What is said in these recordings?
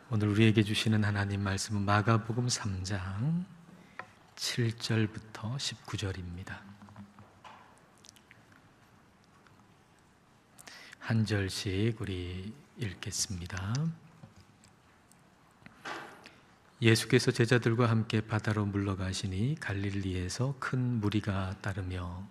오늘 우리에게 주시는 하나님 말씀은 마가복음 3장 7절부터 19절입니다. 한 절씩 우리 읽겠습니다. 예수께서 제자들과 함께 바다로 물러가시니 갈릴리에서 큰 무리가 따르며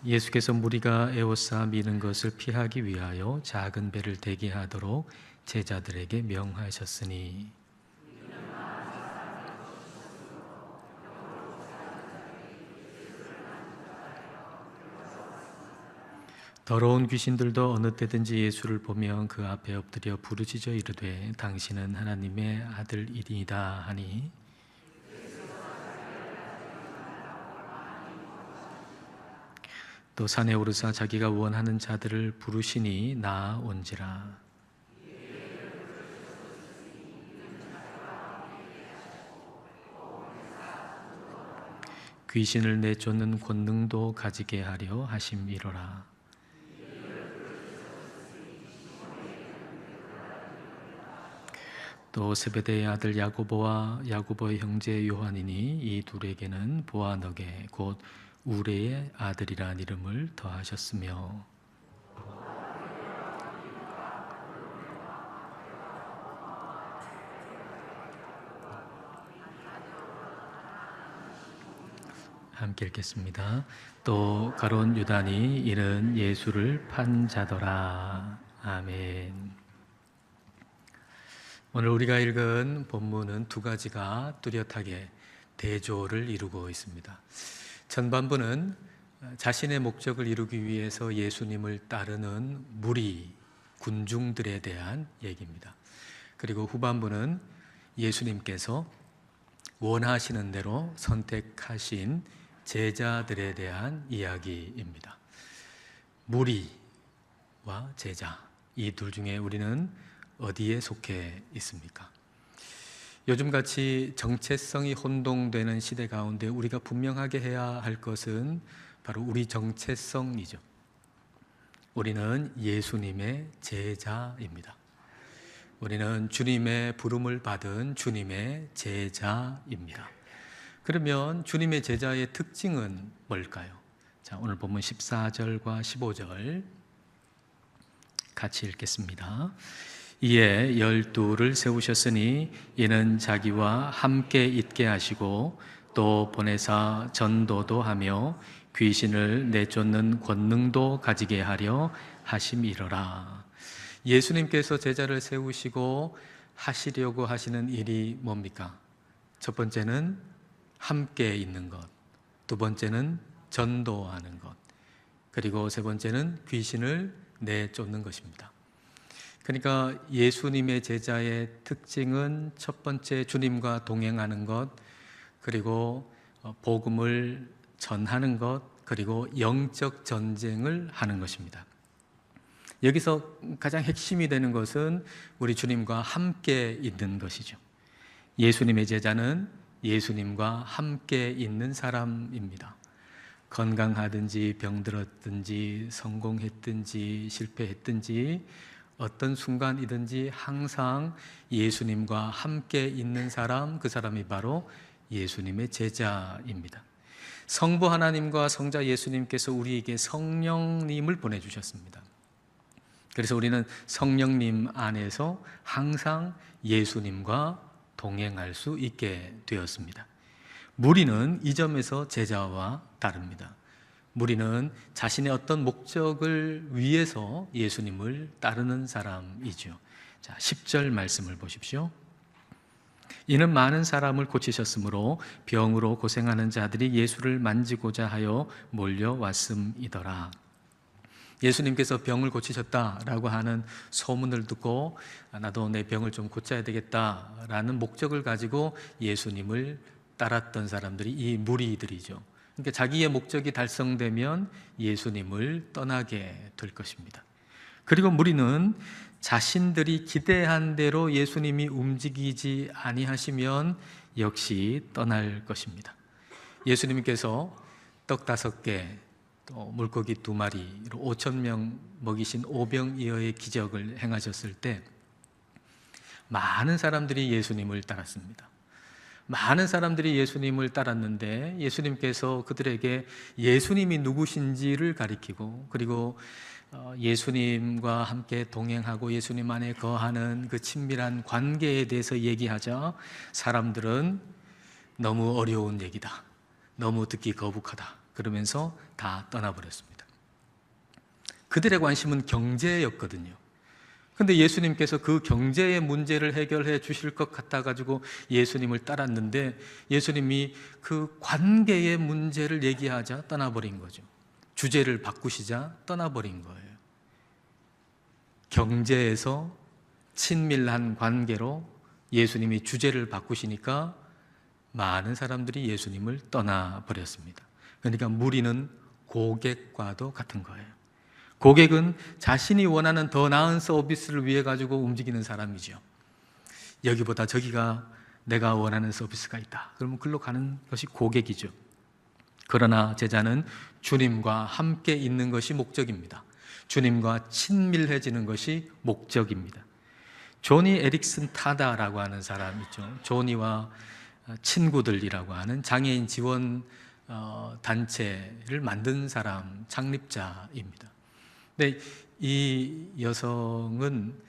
예수께서 무리가 에워싸 미는 것을 피하기 위하여 작은 배를 대기하도록 제자들에게 명하셨으니 더러운 귀신들도 어느 때든지 예수를 보면 그 앞에 엎드려 부르짖어 이르되 당신은 하나님의 아들이니이다 하니 또 산에 오르사 자기가 원하는 자들을 부르시니 나아온지라. 귀신을 내쫓는 권능도 가지게 하려 하심이로라. 또 세베대의 아들 야고보와 야고보의 형제 요한이니 이 둘에게는 보아너게 곧 우레의 아들이란 이름을 더하셨으며 함께 읽겠습니다. 또 가룟 유다니 이는 예수를 판 자더라. 아멘. 오늘 우리가 읽은 본문은 두 가지가 뚜렷하게 대조를 이루고 있습니다. 전반부는 자신의 목적을 이루기 위해서 예수님을 따르는 무리, 군중들에 대한 얘기입니다. 그리고 후반부는 예수님께서 원하시는 대로 선택하신 제자들에 대한 이야기입니다. 무리와 제자, 이 둘 중에 우리는 어디에 속해 있습니까? 요즘같이 정체성이 혼동되는 시대 가운데 우리가 분명하게 해야 할 것은 바로 우리 정체성이죠. 우리는 예수님의 제자입니다. 우리는 주님의 부름을 받은 주님의 제자입니다. 그러면 주님의 제자의 특징은 뭘까요? 자, 오늘 본문 14절과 15절 같이 읽겠습니다. 이에 12를 세우셨으니 이는 자기와 함께 있게 하시고 또 보내사 전도도 하며 귀신을 내쫓는 권능도 가지게 하려 하심이로라. 예수님께서 제자를 세우시고 하시려고 하시는 일이 뭡니까? 첫 번째는 함께 있는 것, 두 번째는 전도하는 것, 그리고 세 번째는 귀신을 내쫓는 것입니다. 그러니까 예수님의 제자의 특징은 첫 번째 주님과 동행하는 것, 그리고 복음을 전하는 것, 그리고 영적 전쟁을 하는 것입니다. 여기서 가장 핵심이 되는 것은 우리 주님과 함께 있는 것이죠. 예수님의 제자는 예수님과 함께 있는 사람입니다. 건강하든지 병들었든지 성공했든지 실패했든지 어떤 순간이든지 항상 예수님과 함께 있는 사람, 그 사람이 바로 예수님의 제자입니다. 성부 하나님과 성자 예수님께서 우리에게 성령님을 보내주셨습니다. 그래서 우리는 성령님 안에서 항상 예수님과 동행할 수 있게 되었습니다. 무리는 이 점에서 제자와 다릅니다. 무리는 자신의 어떤 목적을 위해서 예수님을 따르는 사람이죠. 자, 10절 말씀을 보십시오. 이는 많은 사람을 고치셨으므로 병으로 고생하는 자들이 예수를 만지고자 하여 몰려왔음이더라. 예수님께서 병을 고치셨다라고 하는 소문을 듣고 나도 내 병을 좀 고쳐야 되겠다라는 목적을 가지고 예수님을 따랐던 사람들이 이 무리들이죠. 그러니까 자기의 목적이 달성되면 예수님을 떠나게 될 것입니다. 그리고 무리는 자신들이 기대한 대로 예수님이 움직이지 아니하시면 역시 떠날 것입니다. 예수님께서 떡 5개, 또 물고기 2마리로 5,000명 먹이신 오병이어의 기적을 행하셨을 때 많은 사람들이 예수님을 따랐습니다. 많은 사람들이 예수님을 따랐는데 예수님께서 그들에게 예수님이 누구신지를 가리키고, 그리고 예수님과 함께 동행하고 예수님 안에 거하는 그 친밀한 관계에 대해서 얘기하자 사람들은 너무 어려운 얘기다, 너무 듣기 거북하다 그러면서 다 떠나버렸습니다. 그들의 관심은 경제였거든요. 근데 예수님께서 그 경제의 문제를 해결해 주실 것 같아 가지고 예수님을 따랐는데 예수님이 그 관계의 문제를 얘기하자 떠나버린 거죠. 주제를 바꾸시자 떠나버린 거예요. 경제에서 친밀한 관계로 예수님이 주제를 바꾸시니까 많은 사람들이 예수님을 떠나버렸습니다. 그러니까 무리는 고객과도 같은 거예요. 고객은 자신이 원하는 더 나은 서비스를 위해 가지고 움직이는 사람이죠. 여기보다 저기가 내가 원하는 서비스가 있다. 그러면 글로 가는 것이 고객이죠. 그러나 제자는 주님과 함께 있는 것이 목적입니다. 주님과 친밀해지는 것이 목적입니다. 조니 에릭슨 타다라고 하는 사람 있죠. 조니와 친구들이라고 하는 장애인 지원 단체를 만든 사람, 창립자입니다. 근데 이 여성은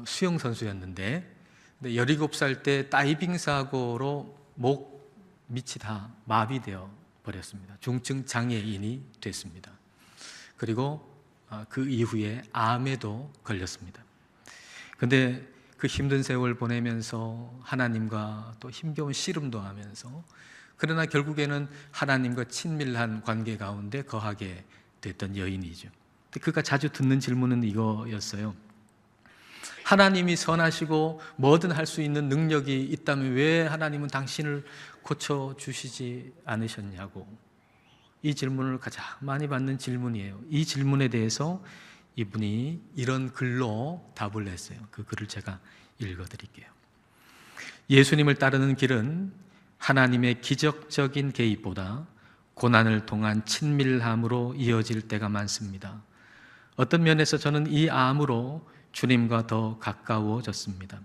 수영 선수였는데 17살 때 다이빙 사고로 목 밑이 다 마비되어 버렸습니다. 중증 장애인이 됐습니다. 그리고 그 이후에 암에도 걸렸습니다. 근데 그 힘든 세월 보내면서 하나님과 또 힘겨운 씨름도 하면서, 그러나 결국에는 하나님과 친밀한 관계 가운데 거하게 됐던 여인이죠. 그가 자주 듣는 질문은 이거였어요. 하나님이 선하시고 뭐든 할 수 있는 능력이 있다면 왜 하나님은 당신을 고쳐주시지 않으셨냐고. 이 질문을 가장 많이 받는 질문이에요. 이 질문에 대해서 이분이 이런 글로 답을 했어요. 그 글을 제가 읽어드릴게요. 예수님을 따르는 길은 하나님의 기적적인 개입보다 고난을 통한 친밀함으로 이어질 때가 많습니다. 어떤 면에서 저는 이 암으로 주님과 더 가까워졌습니다.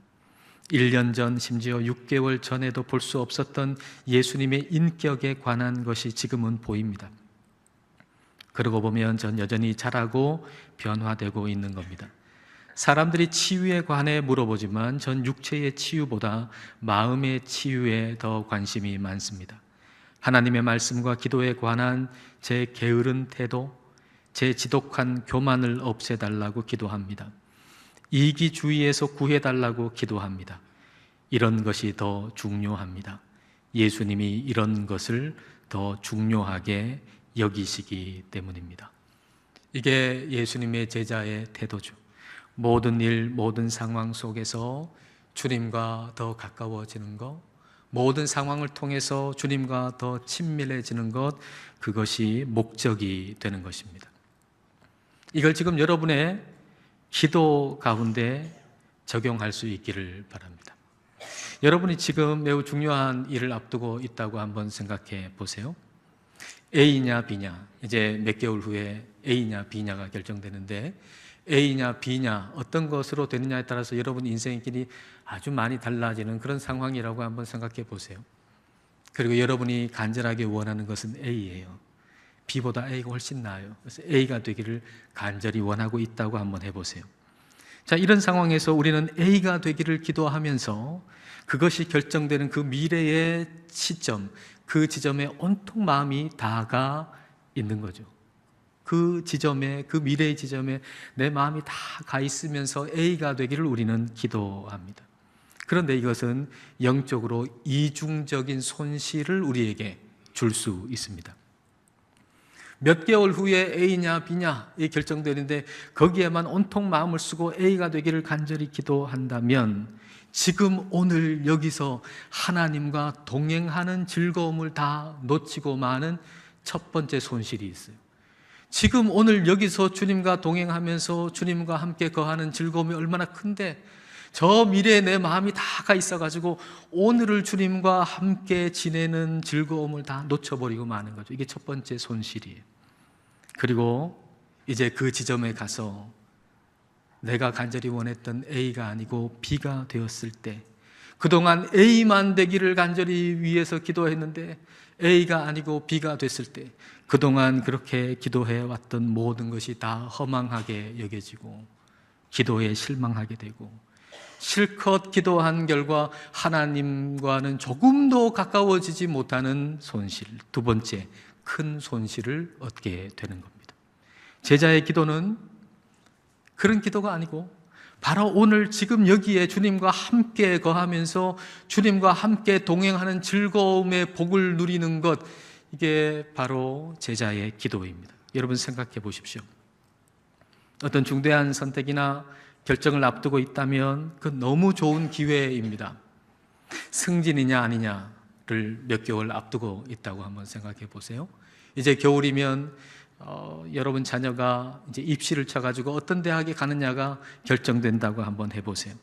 1년 전, 심지어 6개월 전에도 볼 수 없었던 예수님의 인격에 관한 것이 지금은 보입니다. 그러고 보면 전 여전히 자라고 변화되고 있는 겁니다. 사람들이 치유에 관해 물어보지만 전 육체의 치유보다 마음의 치유에 더 관심이 많습니다. 하나님의 말씀과 기도에 관한 제 게으른 태도, 제 지독한 교만을 없애달라고 기도합니다. 이기주의에서 구해달라고 기도합니다. 이런 것이 더 중요합니다. 예수님이 이런 것을 더 중요하게 여기시기 때문입니다. 이게 예수님의 제자의 태도죠. 모든 일, 모든 상황 속에서 주님과 더 가까워지는 것, 모든 상황을 통해서 주님과 더 친밀해지는 것, 그것이 목적이 되는 것입니다. 이걸 지금 여러분의 기도 가운데 적용할 수 있기를 바랍니다. 여러분이 지금 매우 중요한 일을 앞두고 있다고 한번 생각해 보세요. A냐 B냐, 이제 몇 개월 후에 A냐 B냐가 결정되는데 A냐 B냐 어떤 것으로 되느냐에 따라서 여러분 인생의 길이 아주 많이 달라지는 그런 상황이라고 한번 생각해 보세요. 그리고 여러분이 간절하게 원하는 것은 A예요. B보다 A가 훨씬 나아요. 그래서 A가 되기를 간절히 원하고 있다고 한번 해보세요. 자, 이런 상황에서 우리는 A가 되기를 기도하면서 그것이 결정되는 그 미래의 시점, 그 지점에 온통 마음이 다가 있는 거죠. 그 지점에, 그 미래의 지점에 내 마음이 다 가 있으면서 A가 되기를 우리는 기도합니다. 그런데 이것은 영적으로 이중적인 손실을 우리에게 줄 수 있습니다. 몇 개월 후에 A냐 B냐 이 결정되는데 거기에만 온통 마음을 쓰고 A가 되기를 간절히 기도한다면 지금 오늘 여기서 하나님과 동행하는 즐거움을 다 놓치고 마는 첫 번째 손실이 있어요. 지금 오늘 여기서 주님과 동행하면서 주님과 함께 거하는 즐거움이 얼마나 큰데 저 미래에 내 마음이 다 가 있어가지고 오늘을 주님과 함께 지내는 즐거움을 다 놓쳐버리고 마는 거죠. 이게 첫 번째 손실이에요. 그리고 이제 그 지점에 가서 내가 간절히 원했던 A가 아니고 B가 되었을 때, 그동안 A만 되기를 간절히 위해서 기도했는데 A가 아니고 B가 됐을 때, 그동안 그렇게 기도해 왔던 모든 것이 다 허망하게 여겨지고 기도에 실망하게 되고, 실컷 기도한 결과 하나님과는 조금도 가까워지지 못하는 손실, 두 번째 큰 손실을 얻게 되는 겁니다. 제자의 기도는 그런 기도가 아니고 바로 오늘 지금 여기에 주님과 함께 거하면서 주님과 함께 동행하는 즐거움의 복을 누리는 것, 이게 바로 제자의 기도입니다. 여러분 생각해 보십시오. 어떤 중대한 선택이나 결정을 앞두고 있다면 그 너무 좋은 기회입니다. 승진이냐 아니냐를 몇 개월 앞두고 있다고 한번 생각해 보세요. 이제 겨울이면 여러분 자녀가 이제 입시를 쳐가지고 어떤 대학에 가느냐가 결정된다고 한번 해보세요.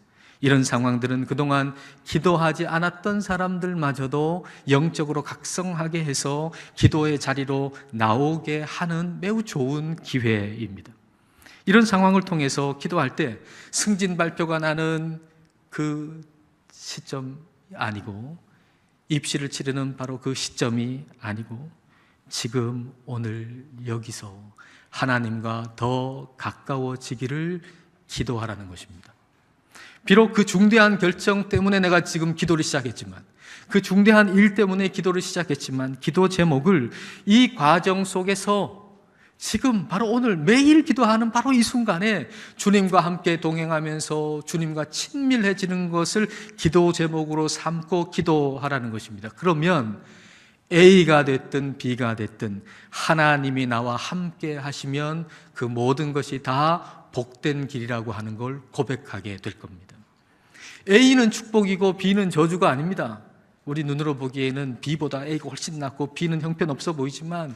이런 상황들은 그동안 기도하지 않았던 사람들마저도 영적으로 각성하게 해서 기도의 자리로 나오게 하는 매우 좋은 기회입니다. 이런 상황을 통해서 기도할 때 승진 발표가 나는 그 시점이 아니고, 입시를 치르는 바로 그 시점이 아니고, 지금 오늘 여기서 하나님과 더 가까워지기를 기도하라는 것입니다. 비록 그 중대한 결정 때문에 내가 지금 기도를 시작했지만, 그 중대한 일 때문에 기도를 시작했지만, 기도 제목을 이 과정 속에서 지금 바로 오늘 매일 기도하는 바로 이 순간에 주님과 함께 동행하면서 주님과 친밀해지는 것을 기도 제목으로 삼고 기도하라는 것입니다. 그러면 A가 됐든 B가 됐든 하나님이 나와 함께 하시면 그 모든 것이 다 복된 길이라고 하는 걸 고백하게 될 겁니다. A는 축복이고 B는 저주가 아닙니다. 우리 눈으로 보기에는 B보다 A가 훨씬 낫고 B는 형편없어 보이지만,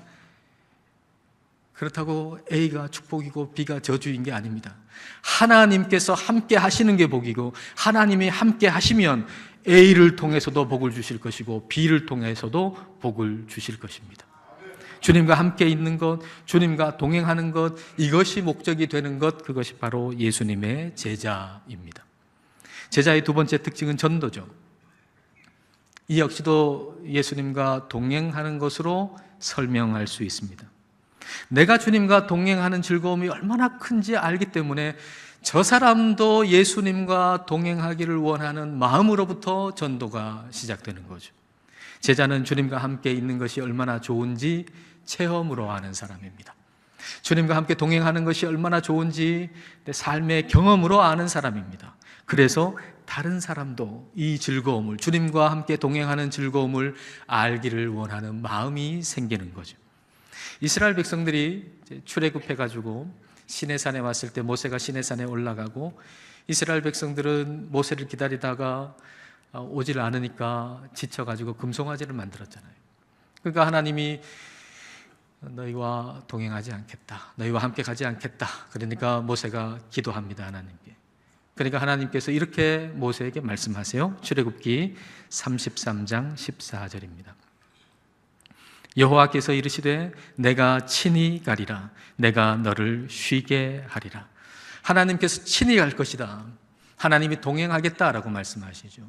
그렇다고 A가 축복이고 B가 저주인 게 아닙니다. 하나님께서 함께 하시는 게 복이고, 하나님이 함께 하시면 A를 통해서도 복을 주실 것이고 B를 통해서도 복을 주실 것입니다. 주님과 함께 있는 것, 주님과 동행하는 것, 이것이 목적이 되는 것, 그것이 바로 예수님의 제자입니다. 제자의 두 번째 특징은 전도죠. 이 역시도 예수님과 동행하는 것으로 설명할 수 있습니다. 내가 주님과 동행하는 즐거움이 얼마나 큰지 알기 때문에 저 사람도 예수님과 동행하기를 원하는 마음으로부터 전도가 시작되는 거죠. 제자는 주님과 함께 있는 것이 얼마나 좋은지 체험으로 아는 사람입니다. 주님과 함께 동행하는 것이 얼마나 좋은지 내 삶의 경험으로 아는 사람입니다. 그래서 다른 사람도 이 즐거움을, 주님과 함께 동행하는 즐거움을 알기를 원하는 마음이 생기는 거죠. 이스라엘 백성들이 출애굽해가지고 시내산에 왔을 때 모세가 시내산에 올라가고, 이스라엘 백성들은 모세를 기다리다가 오질 않으니까 지쳐가지고 금송아지를 만들었잖아요. 그러니까 하나님이 너희와 동행하지 않겠다, 너희와 함께 가지 않겠다. 그러니까 모세가 기도합니다, 하나님께. 그러니까 하나님께서 이렇게 모세에게 말씀하세요. 출애굽기 33장 14절입니다. 여호와께서 이르시되 내가 친히 가리라, 내가 너를 쉬게 하리라. 하나님께서 친히 갈 것이다, 하나님이 동행하겠다라고 말씀하시죠.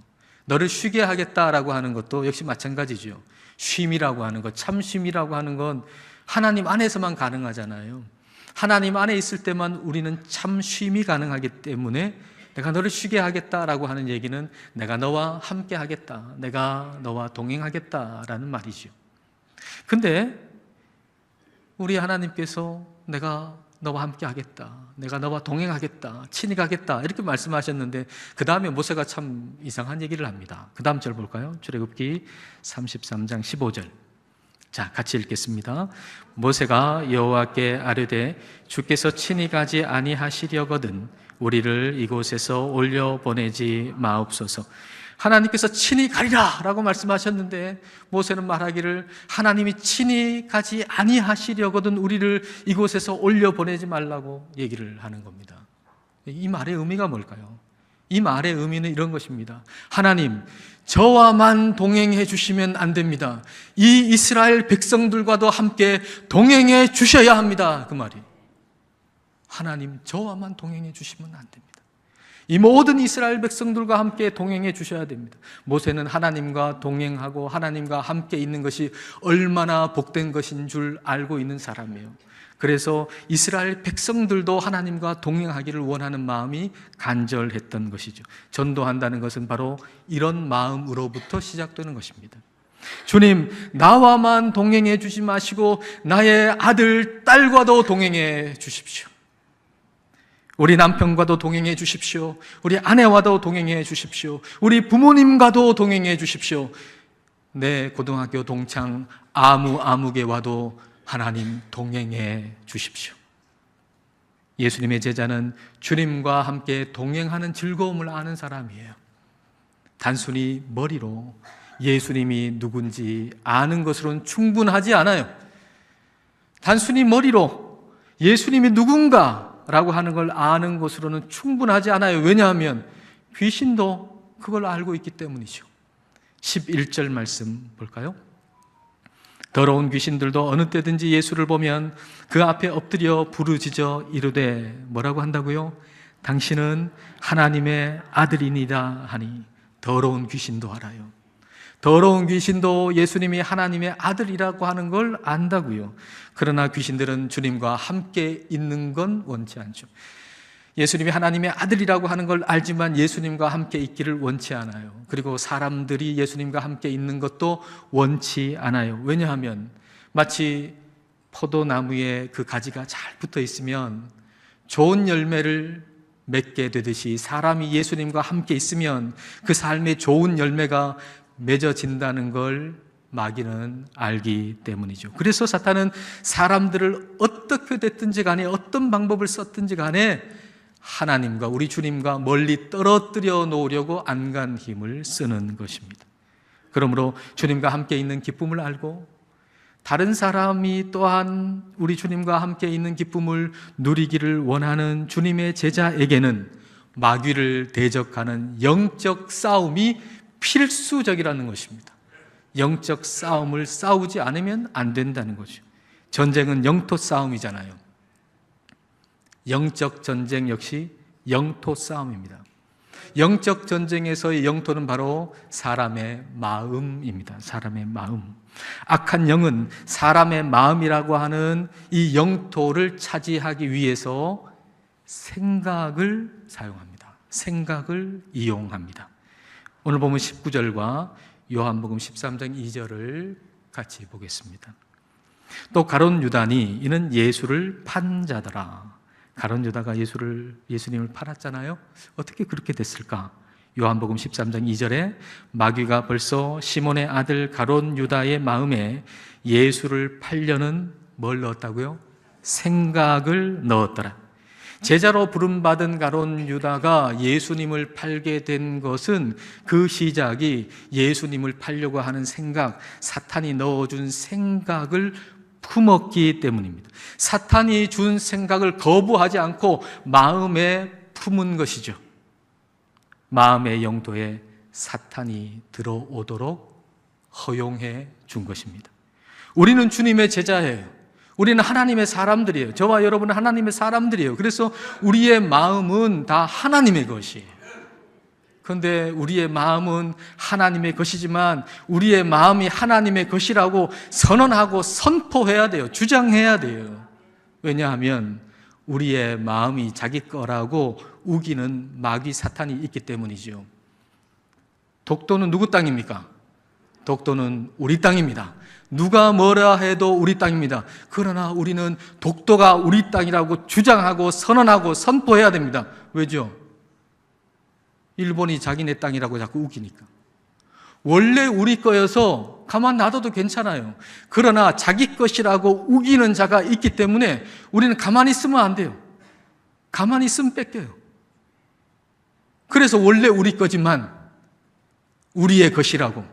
너를 쉬게 하겠다라고 하는 것도 역시 마찬가지죠. 쉼이라고 하는 것, 참쉼이라고 하는 건 하나님 안에서만 가능하잖아요. 하나님 안에 있을 때만 우리는 참쉼이 가능하기 때문에 내가 너를 쉬게 하겠다라고 하는 얘기는 내가 너와 함께 하겠다, 내가 너와 동행하겠다라는 말이죠. 근데 우리 하나님께서 내가 너와 함께 하겠다, 내가 너와 동행하겠다, 친히 가겠다 이렇게 말씀하셨는데 그 다음에 모세가 참 이상한 얘기를 합니다. 그 다음 절 볼까요? 출애굽기 33장 15절. 자, 같이 읽겠습니다. 모세가 여호와께 아뢰되 주께서 친히 가지 아니하시려거든 우리를 이곳에서 올려보내지 마옵소서. 하나님께서 친히 가리라 라고 말씀하셨는데 모세는 말하기를 하나님이 친히 가지 아니하시려거든 우리를 이곳에서 올려보내지 말라고 얘기를 하는 겁니다. 이 말의 의미가 뭘까요? 이 말의 의미는 이런 것입니다. 하나님, 저와만 동행해 주시면 안 됩니다. 이 이스라엘 백성들과도 함께 동행해 주셔야 합니다. 그 말이. 하나님, 저와만 동행해 주시면 안 됩니다. 이 모든 이스라엘 백성들과 함께 동행해 주셔야 됩니다. 모세는 하나님과 동행하고 하나님과 함께 있는 것이 얼마나 복된 것인 줄 알고 있는 사람이에요. 그래서 이스라엘 백성들도 하나님과 동행하기를 원하는 마음이 간절했던 것이죠. 전도한다는 것은 바로 이런 마음으로부터 시작되는 것입니다. 주님, 나와만 동행해 주지 마시고 나의 아들, 딸과도 동행해 주십시오. 우리 남편과도 동행해 주십시오. 우리 아내와도 동행해 주십시오. 우리 부모님과도 동행해 주십시오. 내 고등학교 동창 아무개와도 하나님 동행해 주십시오. 예수님의 제자는 주님과 함께 동행하는 즐거움을 아는 사람이에요. 단순히 머리로 예수님이 누군지 아는 것으로는 충분하지 않아요. 단순히 머리로 예수님이 누군가라고 하는 걸 아는 것으로는 충분하지 않아요. 왜냐하면 귀신도 그걸 알고 있기 때문이죠. 11절 말씀 볼까요? 더러운 귀신들도 어느 때든지 예수를 보면 그 앞에 엎드려 부르짖어 이르되 뭐라고 한다고요? 당신은 하나님의 아들이니라 하니 더러운 귀신도 알아요. 더러운 귀신도 예수님이 하나님의 아들이라고 하는 걸 안다고요. 그러나 귀신들은 주님과 함께 있는 건 원치 않죠. 예수님이 하나님의 아들이라고 하는 걸 알지만 예수님과 함께 있기를 원치 않아요. 그리고 사람들이 예수님과 함께 있는 것도 원치 않아요. 왜냐하면 마치 포도나무에 그 가지가 잘 붙어 있으면 좋은 열매를 맺게 되듯이 사람이 예수님과 함께 있으면 그 삶에 좋은 열매가 맺어진다는 걸 마귀는 알기 때문이죠. 그래서 사탄은 사람들을 어떻게 됐든지 간에 어떤 방법을 썼든지 간에 하나님과 우리 주님과 멀리 떨어뜨려 놓으려고 안간 힘을 쓰는 것입니다. 그러므로 주님과 함께 있는 기쁨을 알고 다른 사람이 또한 우리 주님과 함께 있는 기쁨을 누리기를 원하는 주님의 제자에게는 마귀를 대적하는 영적 싸움이 필수적이라는 것입니다. 영적 싸움을 싸우지 않으면 안 된다는 거죠. 전쟁은 영토 싸움이잖아요. 영적 전쟁 역시 영토 싸움입니다. 영적 전쟁에서의 영토는 바로 사람의 마음입니다. 사람의 마음. 악한 영은 사람의 마음이라고 하는 이 영토를 차지하기 위해서 생각을 사용합니다. 생각을 이용합니다. 오늘 보면 19절과 요한복음 13장 2절을 같이 보겠습니다. 또 가룟 유다니 이는 예수를 판 자더라. 가룟 유다가 예수님을 팔았잖아요. 어떻게 그렇게 됐을까? 요한복음 13장 2절에 마귀가 벌써 시몬의 아들 가룟 유다의 마음에 예수를 팔려는 뭘 넣었다고요? 생각을 넣었더라. 제자로 부름받은 가룟 유다가 예수님을 팔게 된 것은 그 시작이 예수님을 팔려고 하는 생각, 사탄이 넣어준 생각을 품었기 때문입니다. 사탄이 준 생각을 거부하지 않고 마음에 품은 것이죠. 마음의 영토에 사탄이 들어오도록 허용해 준 것입니다. 우리는 주님의 제자예요. 우리는 하나님의 사람들이에요. 저와 여러분은 하나님의 사람들이에요. 그래서 우리의 마음은 다 하나님의 것이에요. 그런데 우리의 마음은 하나님의 것이지만 우리의 마음이 하나님의 것이라고 선언하고 선포해야 돼요. 주장해야 돼요. 왜냐하면 우리의 마음이 자기 거라고 우기는 마귀 사탄이 있기 때문이죠. 독도는 누구 땅입니까? 독도는 우리 땅입니다. 누가 뭐라 해도 우리 땅입니다. 그러나 우리는 독도가 우리 땅이라고 주장하고 선언하고 선포해야 됩니다. 왜죠? 일본이 자기네 땅이라고 자꾸 우기니까. 원래 우리 거여서 가만 놔둬도 괜찮아요. 그러나 자기 것이라고 우기는 자가 있기 때문에 우리는 가만히 있으면 안 돼요. 가만히 있으면 뺏겨요. 그래서 원래 우리 거지만 우리의 것이라고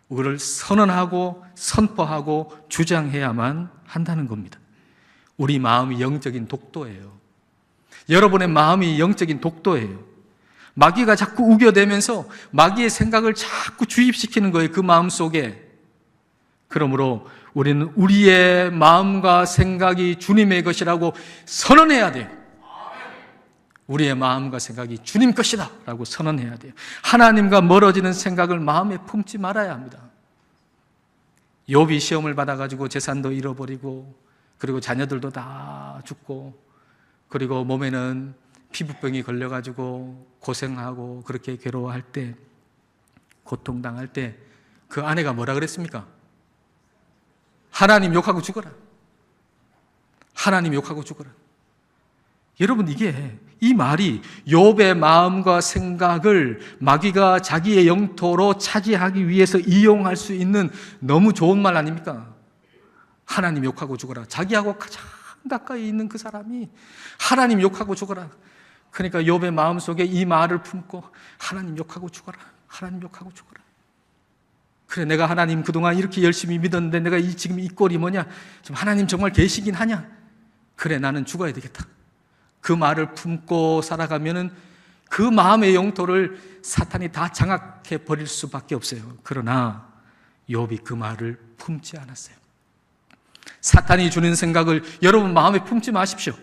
그걸 선언하고 선포하고 주장해야만 한다는 겁니다. 우리 마음이 영적인 독도예요. 여러분의 마음이 영적인 독도예요. 마귀가 자꾸 우겨대면서 마귀의 생각을 자꾸 주입시키는 거예요. 그 마음 속에. 그러므로 우리는 우리의 마음과 생각이 주님의 것이라고 선언해야 돼요. 우리의 마음과 생각이 주님 것이다 라고 선언해야 돼요. 하나님과 멀어지는 생각을 마음에 품지 말아야 합니다. 욥이 시험을 받아가지고 재산도 잃어버리고, 그리고 자녀들도 다 죽고, 그리고 몸에는 피부병이 걸려가지고 고생하고 그렇게 괴로워할 때, 고통당할 때 그 아내가 뭐라 그랬습니까? 하나님 욕하고 죽어라. 하나님 욕하고 죽어라. 여러분, 이 말이 욥의 마음과 생각을 마귀가 자기의 영토로 차지하기 위해서 이용할 수 있는 너무 좋은 말 아닙니까? 하나님 욕하고 죽어라. 자기하고 가장 가까이 있는 그 사람이 하나님 욕하고 죽어라. 그러니까 욥의 마음속에 이 말을 품고 하나님 욕하고 죽어라. 하나님 욕하고 죽어라. 그래, 내가 하나님 그동안 이렇게 열심히 믿었는데 내가 지금 이 꼴이 뭐냐? 좀 하나님 정말 계시긴 하냐? 그래, 나는 죽어야 되겠다. 그 말을 품고 살아가면은 그 마음의 영토를 사탄이 다 장악해 버릴 수밖에 없어요. 그러나 욥이 그 말을 품지 않았어요. 사탄이 주는 생각을 여러분 마음에 품지 마십시오.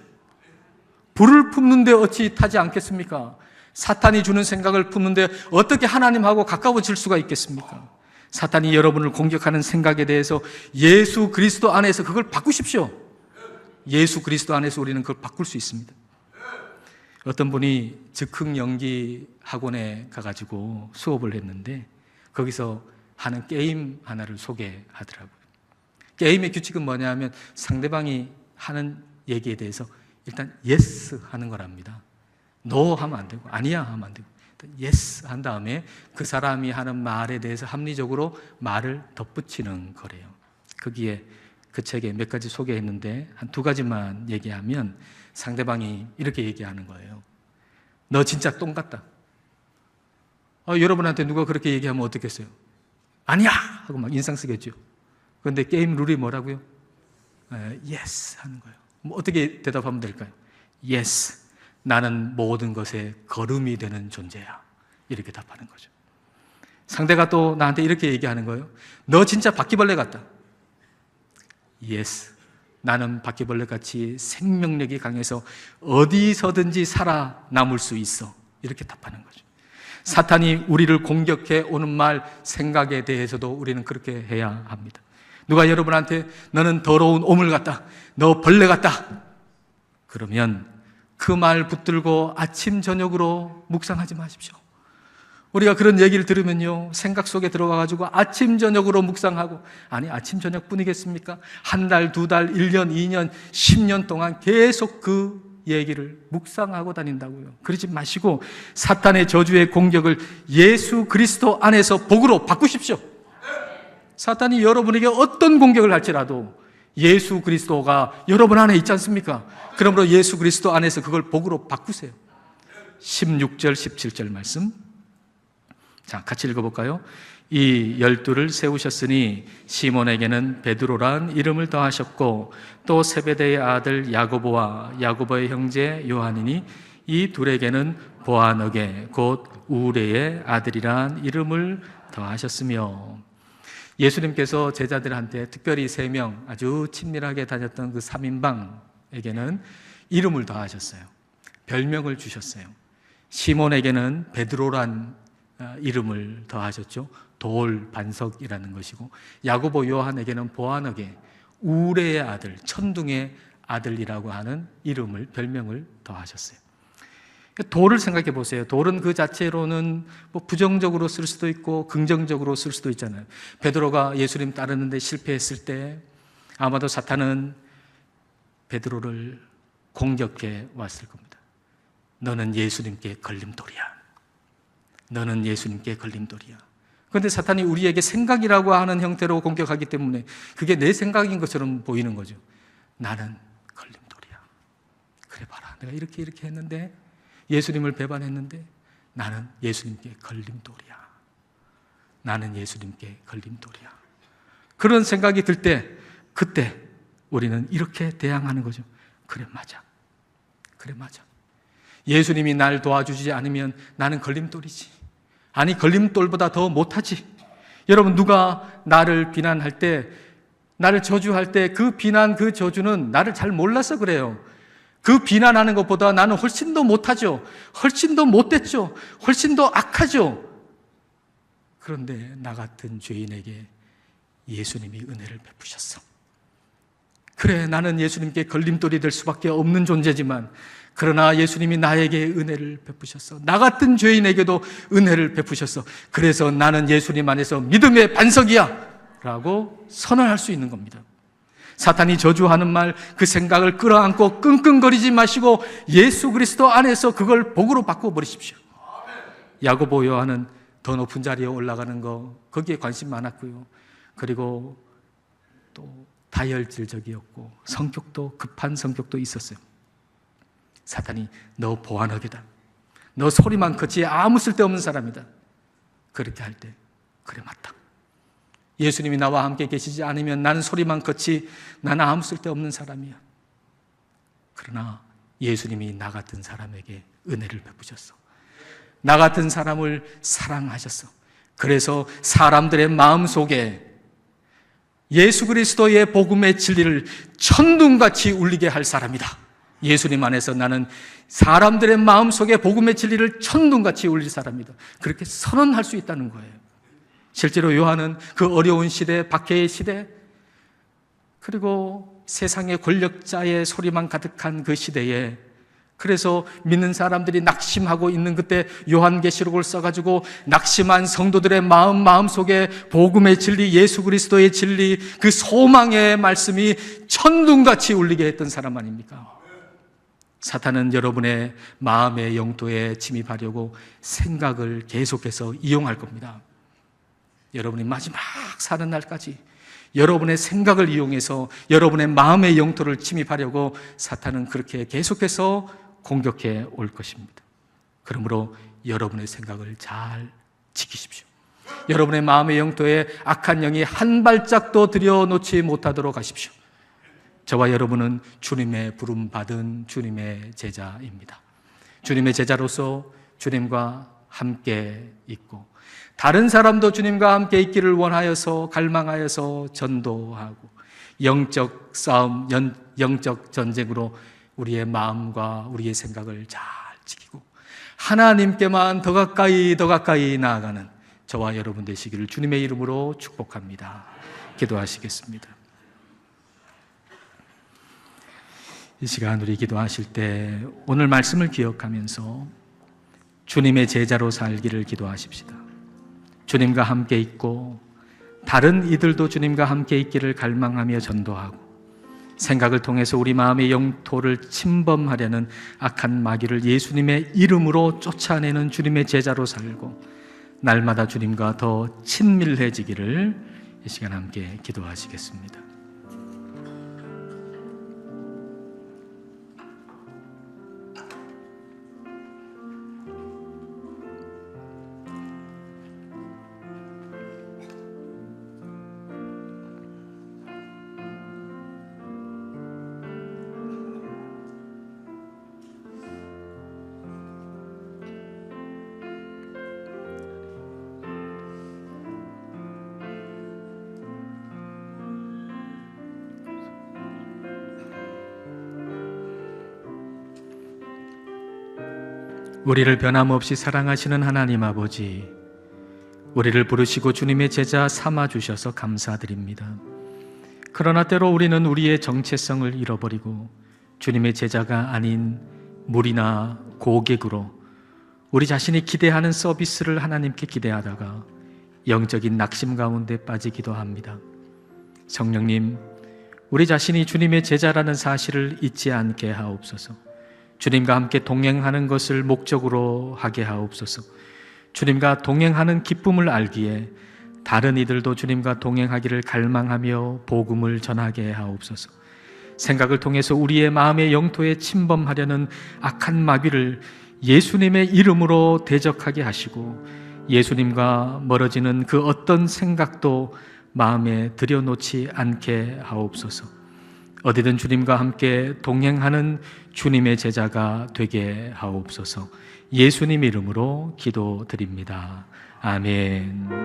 불을 품는데 어찌 타지 않겠습니까? 사탄이 주는 생각을 품는데 어떻게 하나님하고 가까워질 수가 있겠습니까? 사탄이 여러분을 공격하는 생각에 대해서 예수 그리스도 안에서 그걸 바꾸십시오. 예수 그리스도 안에서 우리는 그걸 바꿀 수 있습니다. 어떤 분이 즉흥 연기 학원에 가가지고 수업을 했는데 거기서 하는 게임 하나를 소개하더라고요. 게임의 규칙은 뭐냐 하면 상대방이 하는 얘기에 대해서 일단 yes 하는 거랍니다. no 하면 안 되고 아니야 하면 안 되고 yes 한 다음에 그 사람이 하는 말에 대해서 합리적으로 말을 덧붙이는 거래요. 거기에 그 책에 몇 가지 소개했는데 한 두 가지만 얘기하면 상대방이 이렇게 얘기하는 거예요. 너 진짜 똥 같다. 여러분한테 누가 그렇게 얘기하면 어떻겠어요? 아니야! 하고 막 인상 쓰겠죠. 그런데 게임 룰이 뭐라고요? yes 하는 거예요. 어떻게 대답하면 될까요? yes. 나는 모든 것에 거름이 되는 존재야. 이렇게 답하는 거죠. 상대가 또 나한테 이렇게 얘기하는 거예요. 너 진짜 바퀴벌레 같다. yes. 나는 바퀴벌레같이 생명력이 강해서 어디서든지 살아남을 수 있어. 이렇게 답하는 거죠. 사탄이 우리를 공격해 오는 말, 생각에 대해서도 우리는 그렇게 해야 합니다. 누가 여러분한테 너는 더러운 오물 같다. 너 벌레 같다. 그러면 그 말 붙들고 아침 저녁으로 묵상하지 마십시오. 우리가 그런 얘기를 들으면요, 생각 속에 들어가가지고 아침 저녁으로 묵상하고, 아니 아침 저녁뿐이겠습니까? 한 달, 두 달, 1년, 2년, 10년 동안 계속 그 얘기를 묵상하고 다닌다고요. 그러지 마시고 사탄의 저주의 공격을 예수 그리스도 안에서 복으로 바꾸십시오. 사탄이 여러분에게 어떤 공격을 할지라도 예수 그리스도가 여러분 안에 있지 않습니까? 그러므로 예수 그리스도 안에서 그걸 복으로 바꾸세요. 16절, 17절 말씀. 자, 같이 읽어볼까요? 이 12를 세우셨으니 시몬에게는 베드로란 이름을 더하셨고 또 세베대의 아들 야고보와 야고보의 형제 요한이니 이 둘에게는 보아너게 곧 우레의 아들이란 이름을 더하셨으며. 예수님께서 제자들한테 특별히 3명 아주 친밀하게 다녔던 그 3인방에게는 이름을 더하셨어요. 별명을 주셨어요. 시몬에게는 베드로란 이름을 더하셨죠. 돌, 반석이라는 것이고, 야고보 요한에게는 보아너게 우레의 아들, 천둥의 아들이라고 하는 이름을, 별명을 더하셨어요. 돌을 생각해 보세요. 돌은 그 자체로는 뭐 부정적으로 쓸 수도 있고 긍정적으로 쓸 수도 있잖아요. 베드로가 예수님 따르는데 실패했을 때 아마도 사탄은 베드로를 공격해 왔을 겁니다. 너는 예수님께 걸림돌이야. 너는 예수님께 걸림돌이야. 그런데 사탄이 우리에게 생각이라고 하는 형태로 공격하기 때문에 그게 내 생각인 것처럼 보이는 거죠. 나는 걸림돌이야. 그래 봐라. 내가 이렇게 했는데, 예수님을 배반했는데 나는 예수님께 걸림돌이야. 나는 예수님께 걸림돌이야. 그런 생각이 들 때, 그때 우리는 이렇게 대항하는 거죠. 그래, 맞아. 그래, 맞아. 예수님이 날 도와주지 않으면 나는 걸림돌이지. 아니, 걸림돌보다 더 못하지. 여러분, 누가 나를 비난할 때, 나를 저주할 때 그 비난, 그 저주는 나를 잘 몰라서 그래요. 그 비난하는 것보다 나는 훨씬 더 못하죠. 훨씬 더 못됐죠. 훨씬 더 악하죠. 그런데 나 같은 죄인에게 예수님이 은혜를 베푸셨어. 그래, 나는 예수님께 걸림돌이 될 수밖에 없는 존재지만, 그러나 예수님이 나에게 은혜를 베푸셨어. 나 같은 죄인에게도 은혜를 베푸셨어. 그래서 나는 예수님 안에서 믿음의 반석이야 라고 선언할 수 있는 겁니다. 사탄이 저주하는 말, 그 생각을 끌어안고 끙끙거리지 마시고 예수 그리스도 안에서 그걸 복으로 바꿔버리십시오. 야고보 요한은 더 높은 자리에 올라가는 거, 거기에 관심 많았고요. 그리고 또 다혈질적이었고 성격도 급한 성격도 있었어요. 사탄이 너 보안하게다, 너 소리만 컸지 아무 쓸데없는 사람이다. 그렇게 할 때 그래, 맞다. 예수님이 나와 함께 계시지 않으면 나는 소리만 컸지 나는 아무 쓸데없는 사람이야. 그러나 예수님이 나 같은 사람에게 은혜를 베푸셨어. 나 같은 사람을 사랑하셨어. 그래서 사람들의 마음속에 예수 그리스도의 복음의 진리를 천둥같이 울리게 할 사람이다. 예수님 안에서 나는 사람들의 마음속에 복음의 진리를 천둥같이 울릴 사람이다. 그렇게 선언할 수 있다는 거예요. 실제로 요한은 그 어려운 시대, 박해의 시대, 그리고 세상의 권력자의 소리만 가득한 그 시대에, 그래서 믿는 사람들이 낙심하고 있는 그때 요한계시록을 써가지고 낙심한 성도들의 마음속에 복음의 진리, 예수 그리스도의 진리, 그 소망의 말씀이 천둥같이 울리게 했던 사람 아닙니까? 사탄은 여러분의 마음의 영토에 침입하려고 생각을 계속해서 이용할 겁니다. 여러분이 마지막 사는 날까지 여러분의 생각을 이용해서 여러분의 마음의 영토를 침입하려고 사탄은 그렇게 계속해서 공격해 올 것입니다. 그러므로 여러분의 생각을 잘 지키십시오. 여러분의 마음의 영토에 악한 영이 한 발짝도 들여놓지 못하도록 하십시오. 저와 여러분은 주님의 부름받은 주님의 제자입니다. 주님의 제자로서 주님과 함께 있고 다른 사람도 주님과 함께 있기를 원하여서 갈망하여서 전도하고 영적 싸움, 영적 전쟁으로 우리의 마음과 우리의 생각을 잘 지키고 하나님께만 더 가까이 나아가는 저와 여러분 되시기를 주님의 이름으로 축복합니다. 기도하시겠습니다. 이 시간 우리 기도하실 때 오늘 말씀을 기억하면서 주님의 제자로 살기를 기도하십시다. 주님과 함께 있고 다른 이들도 주님과 함께 있기를 갈망하며 전도하고 생각을 통해서 우리 마음의 영토를 침범하려는 악한 마귀를 예수님의 이름으로 쫓아내는 주님의 제자로 살고 날마다 주님과 더 친밀해지기를 이 시간 함께 기도하시겠습니다. 우리를 변함없이 사랑하시는 하나님 아버지, 우리를 부르시고 주님의 제자 삼아주셔서 감사드립니다. 그러나 때로 우리는 우리의 정체성을 잃어버리고 주님의 제자가 아닌 무리나 고객으로 우리 자신이 기대하는 서비스를 하나님께 기대하다가 영적인 낙심 가운데 빠지기도 합니다. 성령님, 우리 자신이 주님의 제자라는 사실을 잊지 않게 하옵소서. 주님과 함께 동행하는 것을 목적으로 하게 하옵소서. 주님과 동행하는 기쁨을 알기에 다른 이들도 주님과 동행하기를 갈망하며 복음을 전하게 하옵소서. 생각을 통해서 우리의 마음의 영토에 침범하려는 악한 마귀를 예수님의 이름으로 대적하게 하시고 예수님과 멀어지는 그 어떤 생각도 마음에 들여놓지 않게 하옵소서. 어디든 주님과 함께 동행하는 주님의 제자가 되게 하옵소서. 예수님 이름으로 기도드립니다. 아멘.